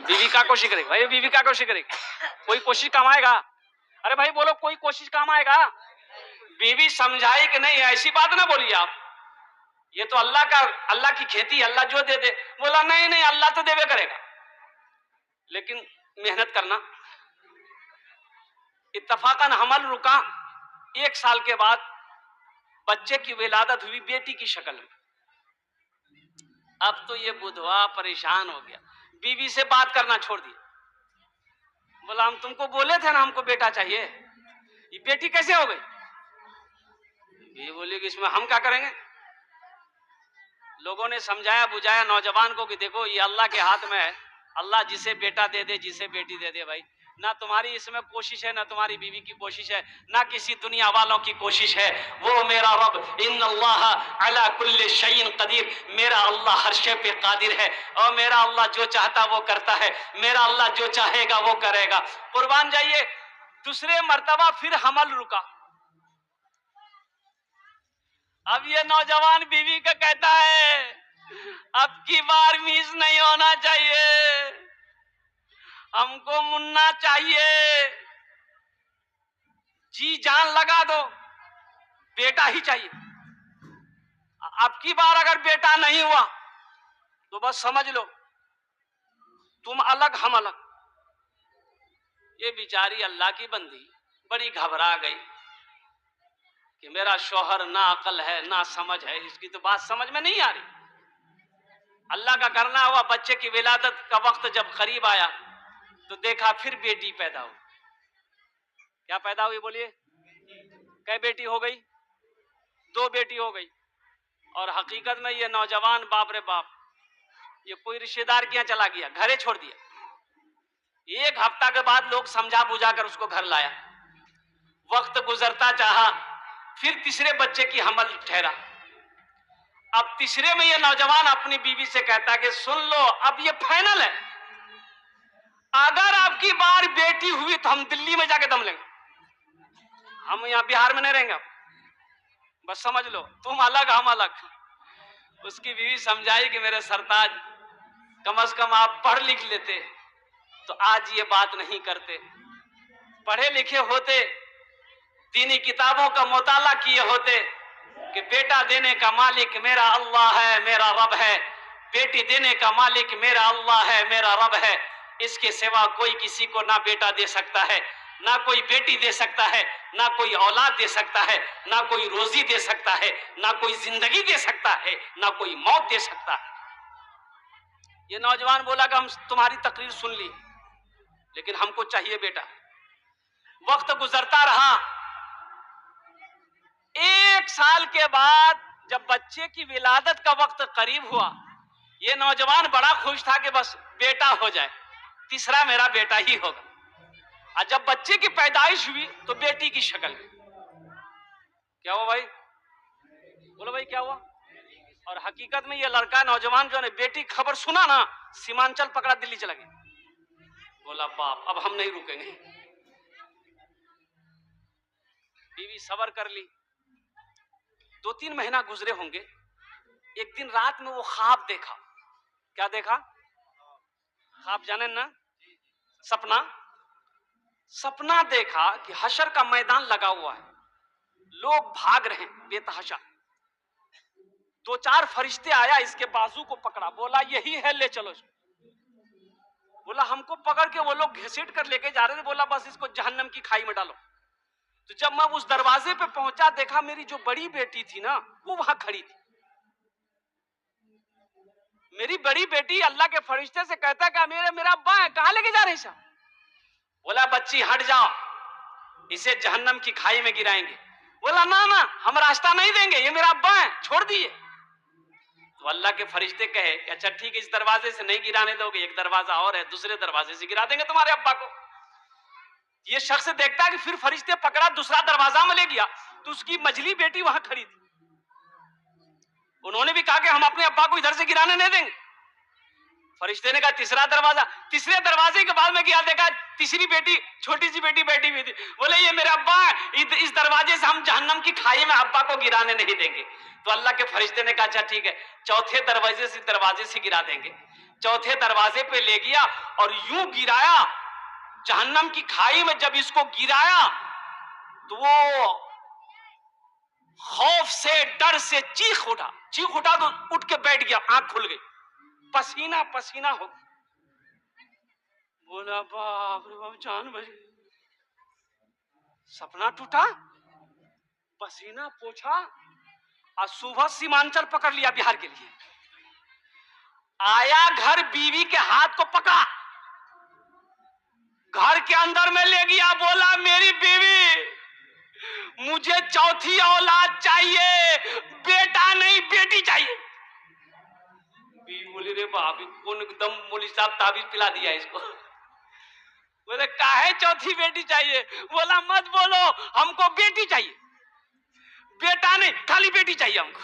बीवी का कोशिश करेगी भाई, बीवी का कोशिश करेगी, कोई कोशिश काम आएगा? अरे भाई बोलो, कोई कोशिश काम आएगा? बीवी समझाई कि नहीं, ऐसी बात ना बोलिए आप, ये तो अल्लाह की खेती, अल्लाह जो दे दे। बोला नहीं नहीं, अल्लाह तो देवे करेगा, लेकिन मेहनत करना। इत्तफाकन हमल रुका, 1 साल के बाद बच्चे की विलादत हुई बेटी की शक्ल में। अब तो ये बुधवा परेशान हो गया, बीवी से बात करना छोड़ दिया। बोला हम तुमको बोले थे ना हमको बेटा चाहिए, ये बेटी कैसे हो गई? बीवी बोली कि इसमें हम क्या करेंगे? लोगों ने समझाया बुझाया नौजवान को कि देखो ये अल्लाह के हाथ में है, अल्लाह जिसे बेटा दे दे जिसे बेटी दे दे। भाई ना तुम्हारी इसमें कोशिश है, ना तुम्हारी बीवी की कोशिश है, ना किसी दुनिया वालों की कोशिश है। वो मेरा रब इन्नल्लाह अला कुल्ली शैइन कदीर, मेरा अल्लाह हर शे पे कादिर है, और मेरा अल्लाह जो चाहता वो करता है, मेरा अल्लाह जो चाहेगा वो करेगा। कुर्बान जाइए, दूसरे मर्तबा फिर हमल रुका। अब ये नौजवान बीवी का कहता है अब की बार मिस नहीं होना चाहिए, हमको मुन्ना चाहिए, जी जान लगा दो, बेटा ही चाहिए। अब की बार अगर बेटा नहीं हुआ तो बस समझ लो तुम अलग हम अलग। ये बेचारी अल्लाह की बंदी बड़ी घबरा गई कि मेरा शौहर ना अकल है ना समझ है, इसकी तो बात समझ में नहीं आ रही। अल्लाह का करना हुआ, बच्चे की विलादत का वक्त जब करीब आया तो देखा फिर बेटी पैदा हुई। क्या पैदा हुई बोलिए? कै बेटी हो गई? 2 बेटी हो गई। और हकीकत में ये नौजवान बाप रे बाप, ये कोई रिश्तेदार के यहाँ चला गया, घरे छोड़ दिया। 1 हफ्ता के बाद लोग समझा बुझा कर उसको घर लाया। वक्त गुजरता चाहा, फिर तीसरे बच्चे की हमल ठहरा। अब तीसरे में ये नौजवान अपनी बीवी से कहता कि सुन लो अब ये फाइनल है, अगर आपकी बार बेटी हुई तो हम दिल्ली में जाके दम लेंगे, हम यहाँ बिहार में नहीं रहेंगे, बस समझ लो तुम अलग हम अलग। उसकी बीवी समझाई कि मेरे सरताज कम से कम आप पढ़ लिख लेते तो आज ये बात नहीं करते, पढ़े लिखे होते, दीनी किताबों का मुताला किए होते कि बेटा देने का मालिक मेरा अल्लाह है, मेरा रब है, बेटी देने का मालिक मेरा अल्लाह है, मेरा रब है, इसके सिवा कोई किसी को ना बेटा दे सकता है, ना कोई बेटी दे सकता है, ना कोई औलाद दे सकता है, ना कोई रोजी दे सकता है, ना कोई जिंदगी दे सकता है, ना कोई मौत दे सकता है। ये नौजवान बोला कि हम तुम्हारी तकरीर सुन ली, लेकिन हमको चाहिए बेटा। वक्त गुजरता रहा, 1 साल के बाद जब बच्चे की विलादत का वक्त करीब हुआ, ये नौजवान बड़ा खुश था कि बस बेटा हो जाए, तीसरा मेरा बेटा ही होगा। और जब बच्चे की पैदाइश हुई तो बेटी की शक्ल में। क्या हुआ भाई? बोलो भाई क्या हुआ? और हकीकत में ये लड़का नौजवान जो है बेटी खबर सुना ना, सीमांचल पकड़ा दिल्ली चला गया। बोला बाप अब हम नहीं रुकेंगे। बीवी सबर कर ली, 2-3 महीना गुजरे होंगे। एक दिन रात में वो ख्वाब देखा। क्या देखा? ख्वाब जाने ना, सपना देखा कि हशर का मैदान लगा हुआ है, लोग भाग रहे हैं बेतहाशा। 2-4 फरिश्ते आया, इसके बाजू को पकड़ा, बोला यही है ले चलो इसको। बोला हमको पकड़ के वो लोग घसीट कर लेके जा रहे थे, बोला बस इसको जहन्नम की खाई में डालो। तो जब मैं उस दरवाजे पे पहुंचा, देखा मेरी जो बड़ी बेटी थी ना वो वहां खड़ी थी। मेरी बड़ी बेटी अल्लाह के फरिश्ते से कहता है कि मेरा अब्बा है, कहां लेके जा रहे हैं? बोला बच्ची हट जाओ, इसे जहन्नम की खाई में गिराएंगे। बोला ना ना हम रास्ता नहीं देंगे, ये मेरा अब्बा है, छोड़ दिए। तो अल्लाह के फरिश्ते कहे कि अच्छा ठीक है, इस दरवाजे से नहीं गिराने दोगे, एक दरवाजा और है, दूसरे दरवाजे से गिरा देंगे तुम्हारे अब्बा को। ये शख्स देखता है कि फिर फरिश्ते पकड़ा, दूसरा दरवाजा में ले गया तो उसकी मझली बेटी वहां खड़ी थी। उन्होंने भी कहा कि हम अपने अब्बा को इधर से गिराने नहीं देंगे। फरिश्ते ने कहा तीसरा दरवाजा, तीसरे दरवाजे के बाद में गया, देखा तीसरी बेटी, छोटी सी बेटी बैठी हुई थी। बोले ये मेरा अब्बा है, इस दरवाजे से हम जहन्नम की खाई में अब्बा को गिराने नहीं देंगे। तो अल्लाह के फरिश्ते ने कहा अच्छा ठीक है, चौथे दरवाजे से गिरा देंगे। چوتھے دروازے پہ لے گیا اور یوں گرایا، جہنم کی کھائی میں جب اس کو گرایا تو وہ خوف سے ڈر سے چیخ اٹھا تو اٹھ کے بیٹھ گیا، آنکھ کھل گئی، پسینہ پسینہ ہو گیا۔ بولا باپ رے باپ، جان بچ گئی، سپنا ٹوٹا، پسینہ پوچھا، اور صبح سیمانچل پکڑ لیا بہار کے لیے۔ آیا گھر، بیوی کے ہاتھ کو پکڑا، گھر کے اندر میں لے گیا، بولا میری بیوی مجھے چوتھی اولاد چاہیے، بیٹا نہیں بیٹی چاہیے۔ بیوی بولی رے باپ، کون دم مولوی صاحب تعویذ پلا دیا اس کو۔ بولے کاہے چوتھی بیٹی چاہیے؟ بولا مت بولو، ہم کو بیٹی چاہیے، بیٹا نہیں، خالی بیٹی چاہیے ہم کو۔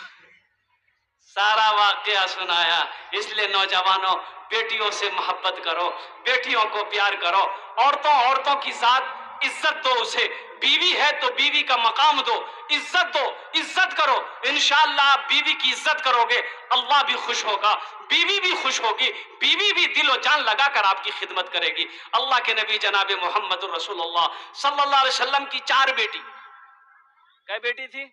سارا واقعہ سنایا۔ اس لیے نوجوانوں، بیٹیوں سے محبت کرو، بیٹیوں کو پیار کرو، عورتوں کی ذات عزت دو، اسے بیوی ہے تو بیوی کا مقام دو، عزت دو، عزت کرو۔ انشاءاللہ بیوی کی عزت کرو گے، اللہ بھی خوش ہوگا، بیوی بھی خوش ہوگی، بیوی بھی دل و جان لگا کر آپ کی خدمت کرے گی۔ اللہ کے نبی جناب محمد الرسول اللہ صلی اللہ علیہ وسلم کی 4 بیٹی، کیا بیٹی تھی؟